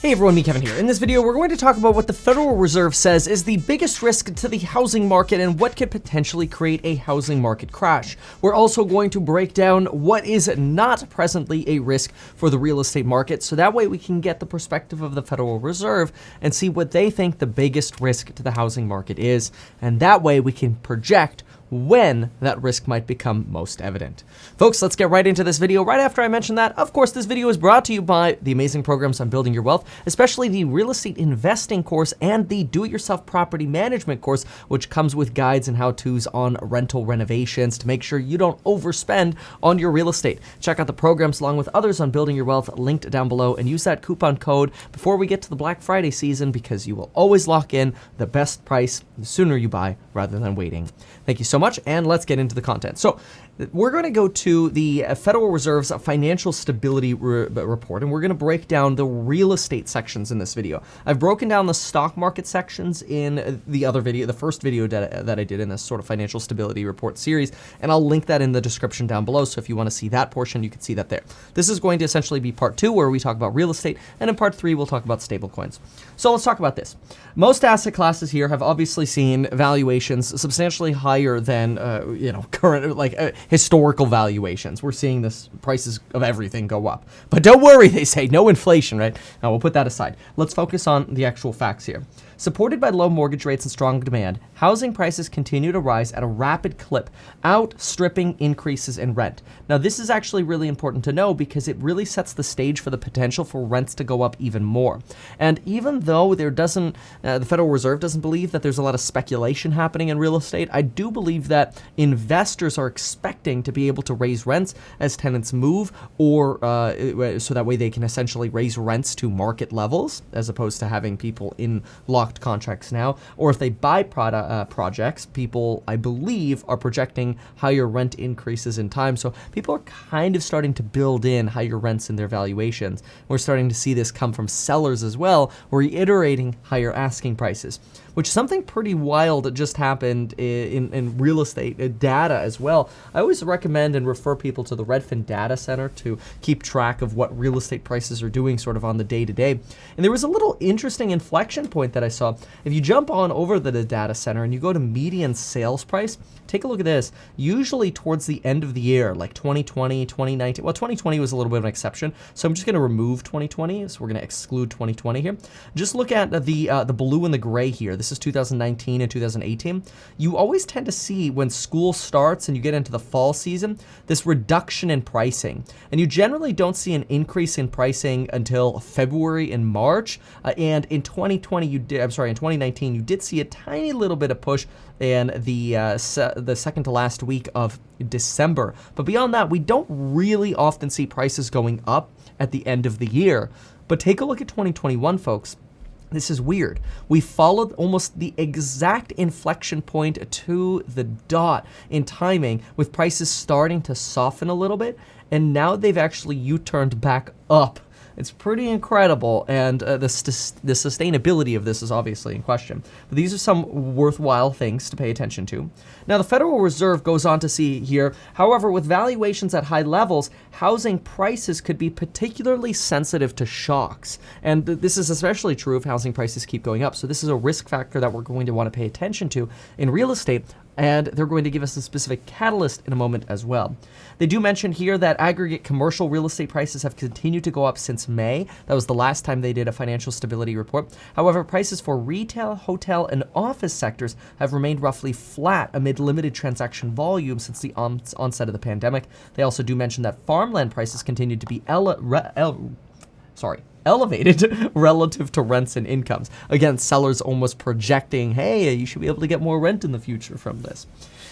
Hey everyone, me Kevin here. In this video, we're going to talk about what the Federal Reserve says is the biggest risk to the housing market and what could potentially create a housing market crash. We're also going to break down what is not presently a risk for the real estate market, so that way we can get the perspective of the Federal Reserve and see what they think the biggest risk to the housing market is, and that way we can project when that risk might become most evident. Folks, let's get right into this video. Right after I mention that, of course, this video is brought to you by the amazing programs on building your wealth, especially the real estate investing course and the do-it-yourself property management course, which comes with guides and how-tos on rental renovations to make sure you don't overspend on your real estate. Check out the programs along with others on building your wealth linked down below and use that coupon code before we get to the Black Friday season because you will always lock in the best price the sooner you buy rather than waiting. Thank you so much, and let's get into the content. So we're going to go to the Federal Reserve's financial stability report, and we're going to break down the real estate sections in this video. I've broken down the stock market sections in the other video, the first video that I did in this sort of financial stability report series, and I'll link that in the description down below, so if you want to see that portion, you can see that there. This is going to essentially be part 2, where we talk about real estate, and in part 3, we'll talk about stablecoins. So let's talk about this. Most asset classes here have obviously seen valuations substantially higher than, current, historical valuations. We're seeing this prices of everything go up. But don't worry, they say, no inflation, right? Now we'll put that aside. Let's focus on the actual facts here. Supported by low mortgage rates and strong demand, housing prices continue to rise at a rapid clip, outstripping increases in rent. Now, this is actually really important to know because it really sets the stage for the potential for rents to go up even more. And even though the Federal Reserve doesn't believe that there's a lot of speculation happening in real estate, I do believe that investors are expecting to be able to raise rents as tenants move, or so that way they can essentially raise rents to market levels as opposed to having people in locked contracts now, or if they buy projects, people, I believe, are projecting higher rent increases in time. So people are kind of starting to build in higher rents in their valuations. We're starting to see this come from sellers as well, reiterating higher asking prices, which is something pretty wild that just happened in real estate data as well. I always recommend and refer people to the Redfin Data Center to keep track of what real estate prices are doing sort of on the day-to-day. And there was a little interesting inflection point that I saw. If you jump on over to the data center and you go to median sales price, take a look at this. Usually towards the end of the year, like 2020, 2019, well, 2020 was a little bit of an exception, so I'm just going to remove 2020, so we're going to exclude 2020 here. Just look at the blue and the gray here. This is 2019 and 2018. You always tend to see when school starts and you get into the fall season, this reduction in pricing. And you generally don't see an increase in pricing until February and March. And in 2019, you did see a tiny little bit of push in the second to last week of December. But beyond that, we don't really often see prices going up at the end of the year. But take a look at 2021, folks. This is weird. We followed almost the exact inflection point to the dot in timing, with prices starting to soften a little bit, and now they've actually U-turned back up. It's pretty incredible, and the sustainability of this is obviously in question. But these are some worthwhile things to pay attention to. Now, the Federal Reserve goes on to see here, however, with valuations at high levels, housing prices could be particularly sensitive to shocks. And this is especially true if housing prices keep going up. So this is a risk factor that we're going to want to pay attention to in real estate, and they're going to give us a specific catalyst in a moment as well. They do mention here that aggregate commercial real estate prices have continued to go up since May. That was the last time they did a financial stability report. However, prices for retail, hotel, and office sectors have remained roughly flat amid limited transaction volume since the onset of the pandemic. They also do mention that farmland prices continued to be elevated relative to rents and incomes. Again, sellers almost projecting, hey, you should be able to get more rent in the future from this.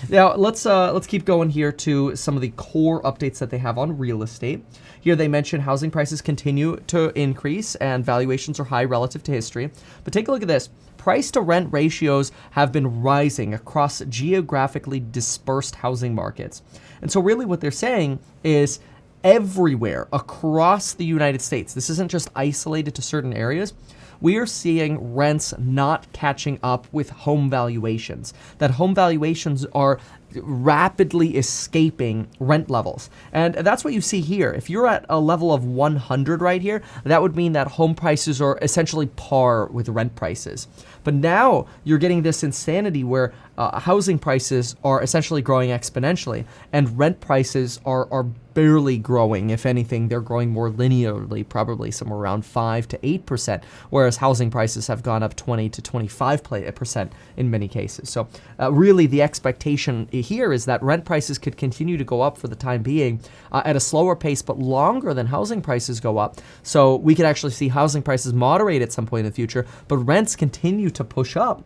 Now, let's keep going here to some of the core updates that they have on real estate. Here they mention housing prices continue to increase and valuations are high relative to history. But take a look at this. Price to rent ratios have been rising across geographically dispersed housing markets. And so really what they're saying is everywhere across the United States, this isn't just isolated to certain areas, we are seeing rents not catching up with home valuations. That home valuations are rapidly escaping rent levels. And that's what you see here. If you're at a level of 100 right here, that would mean that home prices are essentially par with rent prices. But now you're getting this insanity where housing prices are essentially growing exponentially and rent prices are barely growing. If anything, they're growing more linearly, probably somewhere around 5 to 8%, whereas housing prices have gone up 20 to 25% in many cases. So really the expectation here is that rent prices could continue to go up for the time being at a slower pace, but longer than housing prices go up. So we could actually see housing prices moderate at some point in the future, but rents continue to push up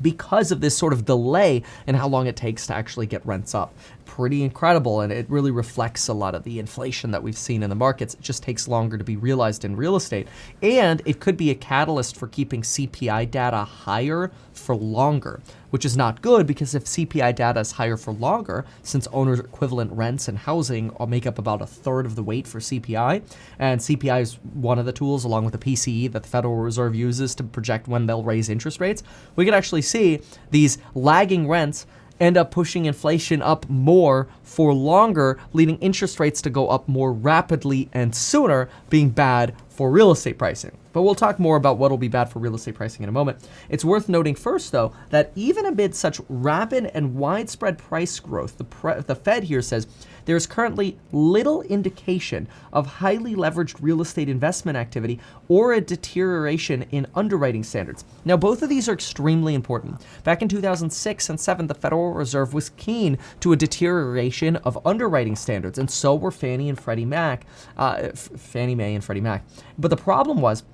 because of this sort of delay in how long it takes to actually get rents up. Pretty incredible, and it really reflects a lot of the inflation that we've seen in the markets. It just takes longer to be realized in real estate, and it could be a catalyst for keeping CPI data higher for longer, which is not good, because if CPI data is higher for longer, since owner equivalent rents and housing all make up about a third of the weight for CPI, and CPI is one of the tools along with the PCE that the Federal Reserve uses to project when they'll raise interest rates, we could actually see these lagging rents end up pushing inflation up more for longer, leading interest rates to go up more rapidly and sooner, being bad for real estate pricing. But we'll talk more about what will be bad for real estate pricing in a moment. It's worth noting first, though, that even amid such rapid and widespread price growth, the Fed here says there is currently little indication of highly leveraged real estate investment activity or a deterioration in underwriting standards. Now, both of these are extremely important. Back in 2006 and 2007, the Federal Reserve was keen to a deterioration of underwriting standards, and so were Fannie and Freddie Mac, Fannie Mae and Freddie Mac. But the problem was,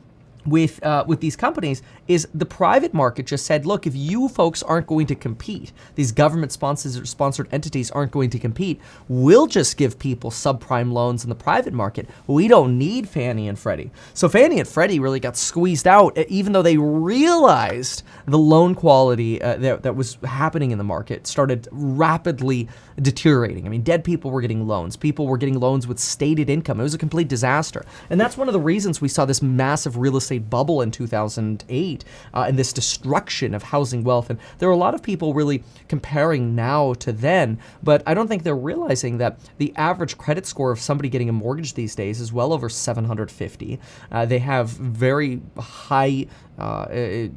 with these companies is the private market just said, look, if you folks aren't going to compete, these government-sponsored entities aren't going to compete, we'll just give people subprime loans in the private market. We don't need Fannie and Freddie. So Fannie and Freddie really got squeezed out, even though they realized the loan quality that was happening in the market started rapidly deteriorating. I mean, dead people were getting loans. People were getting loans with stated income. It was a complete disaster. And that's one of the reasons we saw this massive real estate bubble in 2008 and this destruction of housing wealth. And there are a lot of people really comparing now to then, but I don't think they're realizing that the average credit score of somebody getting a mortgage these days is well over 750. They have very high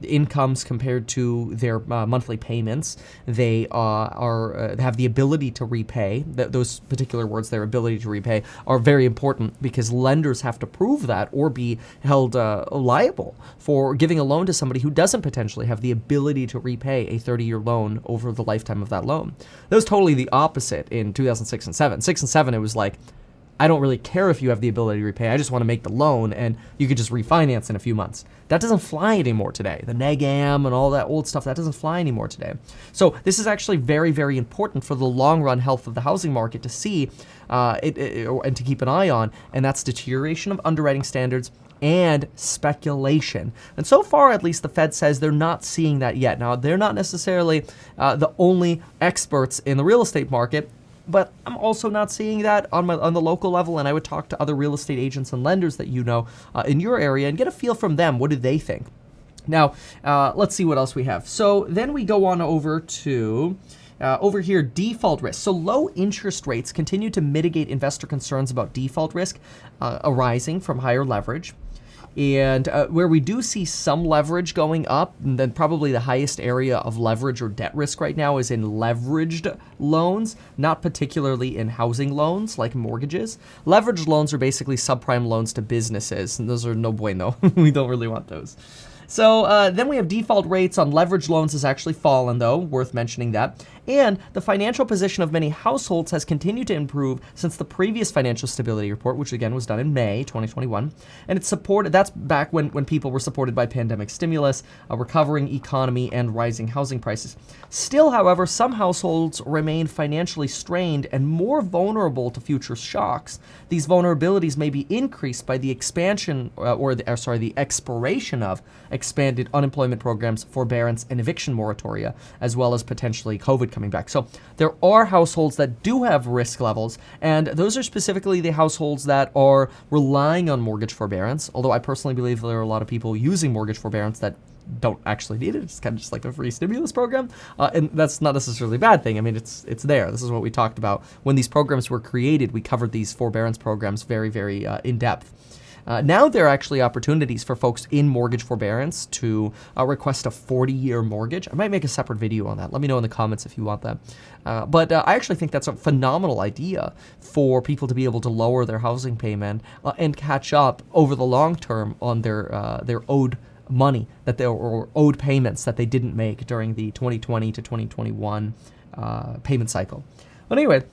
incomes compared to their monthly payments. They have the ability to repay. Those particular words, their ability to repay, are very important because lenders have to prove that or be held liable for giving a loan to somebody who doesn't potentially have the ability to repay a 30-year loan over the lifetime of that loan. That was totally the opposite in 2006 and 2007. 6 and 2007, it was like, I don't really care if you have the ability to repay. I just want to make the loan, and you could just refinance in a few months. That doesn't fly anymore today. The neg-am and all that old stuff, that doesn't fly anymore today. So this is actually very, very important for the long-run health of the housing market to see and to keep an eye on, and that's deterioration of underwriting standards and speculation. And so far, at least, the Fed says they're not seeing that yet. Now, they're not necessarily the only experts in the real estate market, but I'm also not seeing that on the local level, and I would talk to other real estate agents and lenders that you know in your area and get a feel from them. What do they think? Now, let's see what else we have. So then we go on over to over here, default risk. So low interest rates continue to mitigate investor concerns about default risk arising from higher leverage. And where we do see some leverage going up, and then probably the highest area of leverage or debt risk right now is in leveraged loans, not particularly in housing loans like mortgages. Leveraged loans are basically subprime loans to businesses, and those are no bueno. We don't really want those. So then we have default rates on leveraged loans has actually fallen, though, worth mentioning that. And the financial position of many households has continued to improve since the previous financial stability report, which again was done in May 2021. And it's supported, that's back when people were supported by pandemic stimulus, a recovering economy, and rising housing prices. Still, however, some households remain financially strained and more vulnerable to future shocks. These vulnerabilities may be increased by the expansion the expiration of expanded unemployment programs, forbearance, and eviction moratoria, as well as potentially COVID coming back. So there are households that do have risk levels, and those are specifically the households that are relying on mortgage forbearance, although I personally believe there are a lot of people using mortgage forbearance that don't actually need it. It's kind of just like a free stimulus program. And that's not necessarily a bad thing. I mean, it's there. This is what we talked about. When these programs were created, we covered these forbearance programs very, very in depth. Now there are actually opportunities for folks in mortgage forbearance to request a 40-year mortgage. I might make a separate video on that. Let me know in the comments if you want that. But I actually think that's a phenomenal idea for people to be able to lower their housing payment and catch up over the long term on their owed money or owed payments that they didn't make during the 2020 to 2021 payment cycle. But anyway,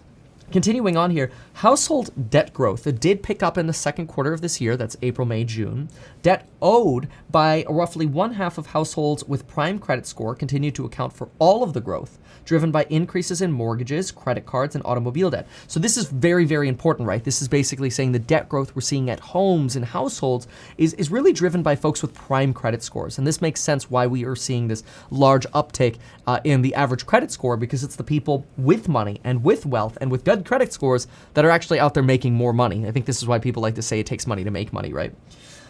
continuing on here, household debt growth did pick up in the second quarter of this year. That's April, May, June. Debt owed by roughly 1/2 of households with prime credit score continued to account for all of the growth, driven by increases in mortgages, credit cards, and automobile debt. So this is very, very important, right? This is basically saying the debt growth we're seeing at homes and households is really driven by folks with prime credit scores. And this makes sense why we are seeing this large uptick in the average credit score, because it's the people with money and with wealth and with good credit scores that are actually out there making more money. I think this is why people like to say it takes money to make money, right?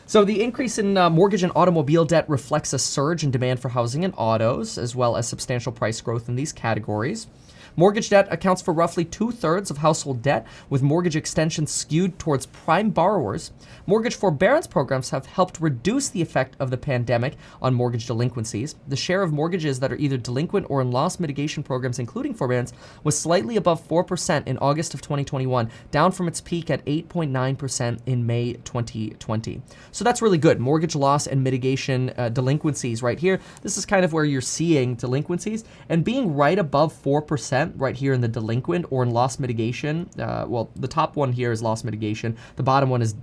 So the increase in mortgage and automobile debt reflects a surge in demand for housing and autos, as well as substantial price growth in these categories. Mortgage debt accounts for roughly 2/3 of household debt, with mortgage extensions skewed towards prime borrowers. Mortgage forbearance programs have helped reduce the effect of the pandemic on mortgage delinquencies. The share of mortgages that are either delinquent or in loss mitigation programs, including forbearance, was slightly above 4% in August of 2021, down from its peak at 8.9% in May 2020. So that's really good. Mortgage loss and mitigation delinquencies right here. This is kind of where you're seeing delinquencies, and being right above 4% right here in the delinquent or in loss mitigation. Well, the top one here is loss mitigation. The bottom one is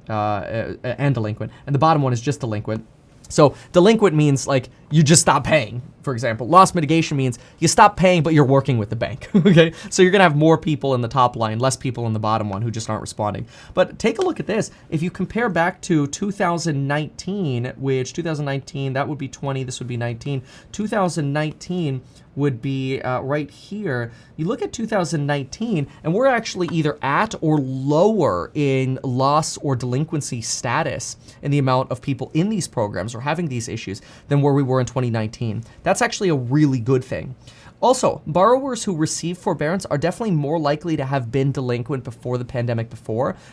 and delinquent, and the bottom one is just delinquent. So delinquent means like you just stop paying, for example. Loss mitigation means you stop paying, but you're working with the bank, okay? So you're gonna have more people in the top line, less people in the bottom one who just aren't responding. But take a look at this. If you compare back to 2019, which 2019, that would be 20, this would be 19. 2019 would be right here. You look at 2019, and we're actually either at or lower in loss or delinquency status in the amount of people in these programs or having these issues than where we were in 2019. That's actually a really good thing. Also, borrowers who receive forbearance are definitely more likely to have been delinquent before the pandemic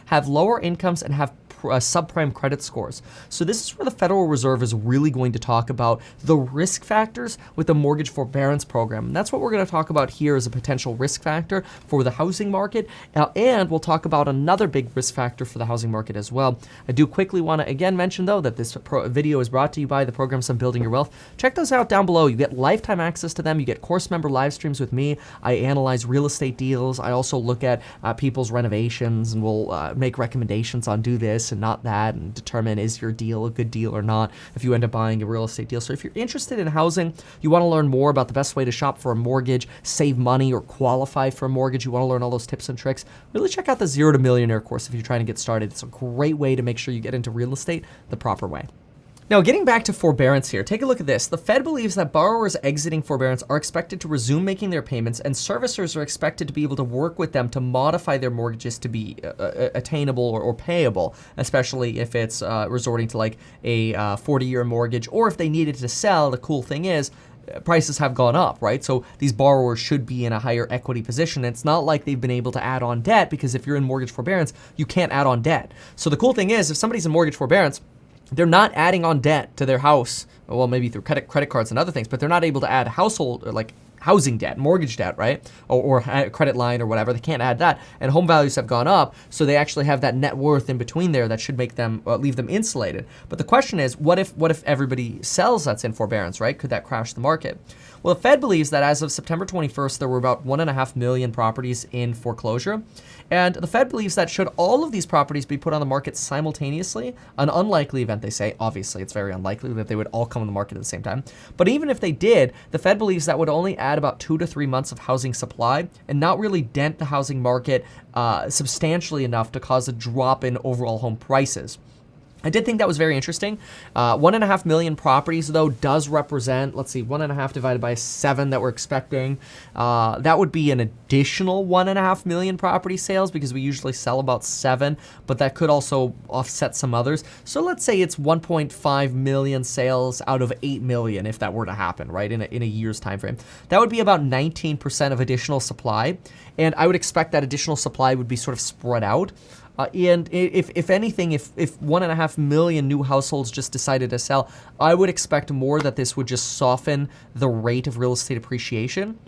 have lower incomes, and have subprime credit scores. So this is where the Federal Reserve is really going to talk about the risk factors with the mortgage forbearance program. And that's what we're going to talk about here as a potential risk factor for the housing market. And we'll talk about another big risk factor for the housing market as well. I do quickly want to again mention, though, that this video is brought to you by the programs on Building Your Wealth. Check those out down below. You get lifetime access to them. You get course member live streams with me. I analyze real estate deals. I also look at people's renovations, and we'll make recommendations on do this and not that, and determine is your deal a good deal or not if you end up buying a real estate deal. So if you're interested in housing, you want to learn more about the best way to shop for a mortgage, save money, or qualify for a mortgage, you want to learn all those tips and tricks, really check out the Zero to Millionaire course if you're trying to get started. It's a great way to make sure you get into real estate the proper way. Now, getting back to forbearance here, take a look at this. The Fed believes that borrowers exiting forbearance are expected to resume making their payments, and servicers are expected to be able to work with them to modify their mortgages to be attainable or payable, especially if it's resorting to like a 40-year mortgage, or if they needed to sell. The cool thing is, prices have gone up, right? So these borrowers should be in a higher equity position. It's not like they've been able to add on debt, because if you're in mortgage forbearance, you can't add on debt. So the cool thing is, if somebody's in mortgage forbearance, they're not adding on debt to their house, well, maybe through credit cards and other things, but they're not able to add household or like housing debt, mortgage debt, right? Or credit line or whatever. They can't add that. And home values have gone up, so they actually have that net worth in between there that should make them leave them insulated. But the question is, what if everybody sells that's in forbearance, right? Could that crash the market? Well, the Fed believes that as of September 21st, there were about 1.5 million properties in foreclosure. And the Fed believes that should all of these properties be put on the market simultaneously, an unlikely event, they say. Obviously, it's very unlikely that they would all come on the market at the same time. But even if they did, the Fed believes that would only add about 2 to 3 months of housing supply and not really dent the housing market substantially enough to cause a drop in overall home prices. I did think that was very interesting. 1.5 million properties, though, does represent, let's see, 1.5 divided by 7 that we're expecting. That would be an additional 1.5 million property sales because we usually sell about 7, but that could also offset some others. So let's say it's 1.5 million sales out of 8 million if that were to happen, right, in a year's time frame. That would be about 19% of additional supply, and I would expect that additional supply would be sort of spread out. And if anything, if 1.5 million new households just decided to sell, I would expect more that this would just soften the rate of real estate appreciation.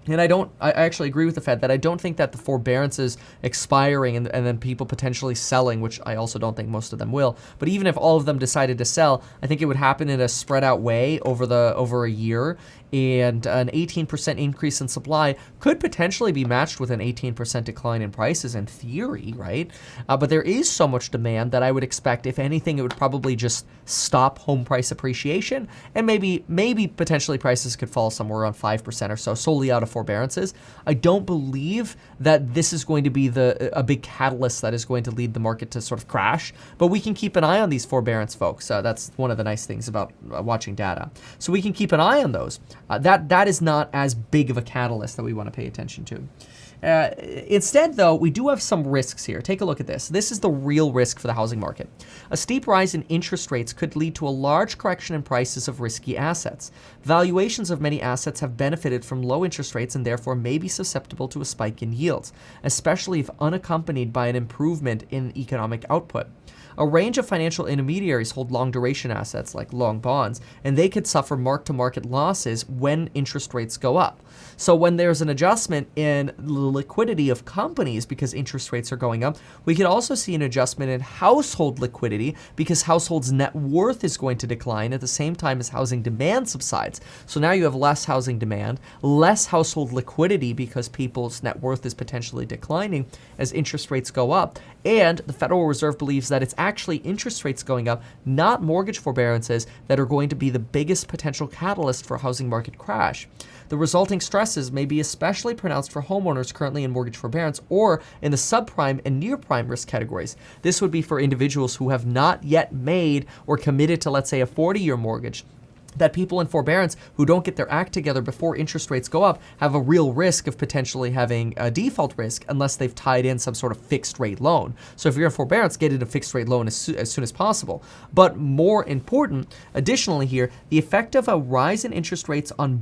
And I actually agree with the Fed that I don't think that the forbearance is expiring and then people potentially selling, which I also don't think most of them will. But even if all of them decided to sell, I think it would happen in a spread out way over a year. And an 18% increase in supply could potentially be matched with an 18% decline in prices in theory, right? But there is so much demand that I would expect, if anything, it would probably just stop home price appreciation, and maybe potentially prices could fall somewhere around 5% or so, solely out of forbearances. I don't believe that this is going to be a big catalyst that is going to lead the market to sort of crash, but we can keep an eye on these forbearance folks. That's one of the nice things about watching data. So we can keep an eye on those. That is not as big of a catalyst that we want to pay attention to. Instead, though, we do have some risks here. Take a look at this. This is the real risk for the housing market. A steep rise in interest rates could lead to a large correction in prices of risky assets. Valuations of many assets have benefited from low interest rates and therefore may be susceptible to a spike in yields, especially if unaccompanied by an improvement in economic output. A range of financial intermediaries hold long-duration assets like long bonds, and they could suffer mark-to-market losses when interest rates go up. So when there's an adjustment in the liquidity of companies because interest rates are going up, we could also see an adjustment in household liquidity because households' net worth is going to decline at the same time as housing demand subsides. So now you have less housing demand, less household liquidity because people's net worth is potentially declining as interest rates go up. And the Federal Reserve believes that it's actually interest rates going up, not mortgage forbearances, that are going to be the biggest potential catalyst for a housing market crash. The resulting stresses may be especially pronounced for homeowners currently in mortgage forbearance or in the subprime and near-prime risk categories. This would be for individuals who have not yet made or committed to, let's say, a 40-year mortgage. That people in forbearance who don't get their act together before interest rates go up have a real risk of potentially having a default risk unless they've tied in some sort of fixed rate loan. So if you're in forbearance, get in a fixed rate loan as soon as possible. But more important, additionally here, the effect of a rise in interest rates on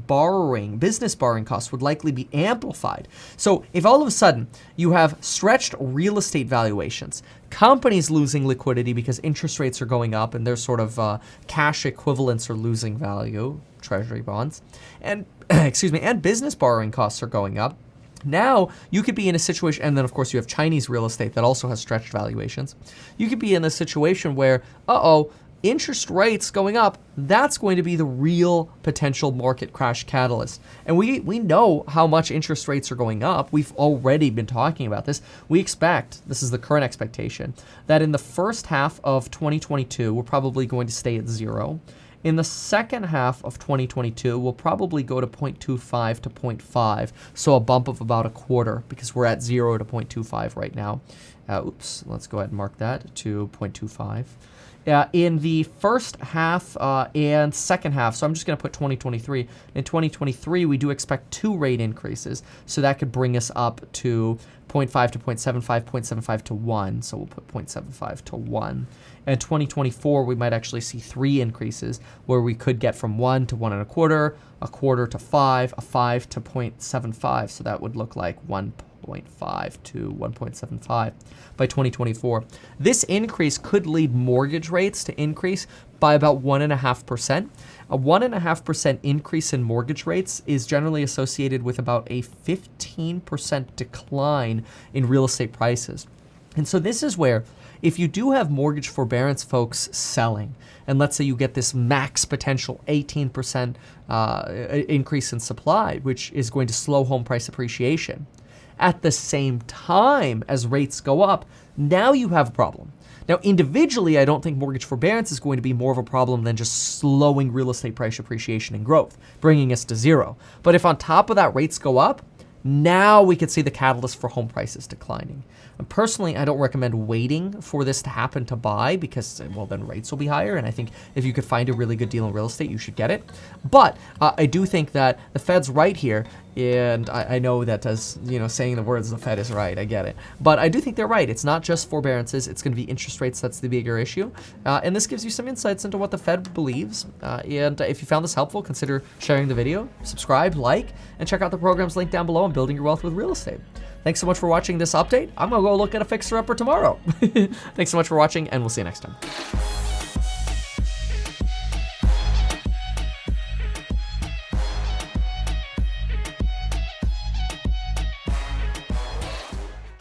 business borrowing costs would likely be amplified. So if all of a sudden you have stretched real estate valuations, companies losing liquidity because interest rates are going up and their sort of cash equivalents are losing value, treasury bonds, and and business borrowing costs are going up. Now you could be in a situation, and then of course you have Chinese real estate that also has stretched valuations. You could be in a situation where, interest rates going up, that's going to be the real potential market crash catalyst. And we know how much interest rates are going up. We've already been talking about this. We expect, this is the current expectation, that in the first half of 2022, we're probably going to stay at 0. In the second half of 2022, we'll probably go to 0.25 to 0.5, so a bump of about a quarter because we're at 0 to 0.25 right now. Let's go ahead and mark that to 0.25. In the first half and second half, so I'm just going to put 2023. In 2023, we do expect 2 rate increases, so that could bring us up to 0.5 to 0.75, 0.75 to 1, so we'll put 0.75 to 1. And 2024, we might actually see 3 increases, where we could get from 1 to 1.25, a quarter to 5, a 5 to 0.75, so that would look like 1.5 to 1.75 by 2024. This increase could lead mortgage rates to increase by about 1.5%. A 1.5% increase in mortgage rates is generally associated with about a 15% decline in real estate prices. And so this is where, if you do have mortgage forbearance folks selling, and let's say you get this max potential 18% increase in supply, which is going to slow home price appreciation, at the same time as rates go up, now you have a problem. Now, individually, I don't think mortgage forbearance is going to be more of a problem than just slowing real estate price appreciation and growth, bringing us to 0. But if on top of that rates go up, now we could see the catalyst for home prices declining. Personally, I don't recommend waiting for this to happen to buy because, well, then rates will be higher. And I think if you could find a really good deal in real estate, you should get it. But I do think that the Fed's right here. And I know that as, saying the words, the Fed is right, I get it. But I do think they're right. It's not just forbearances. It's going to be interest rates that's the bigger issue. And this gives you some insights into what the Fed believes. And if you found this helpful, consider sharing the video, subscribe, like, and check out the programs linked down below on building your wealth with real estate. Thanks so much for watching this update. I'm going to go look at a fixer-upper tomorrow. Thanks so much for watching, and we'll see you next time.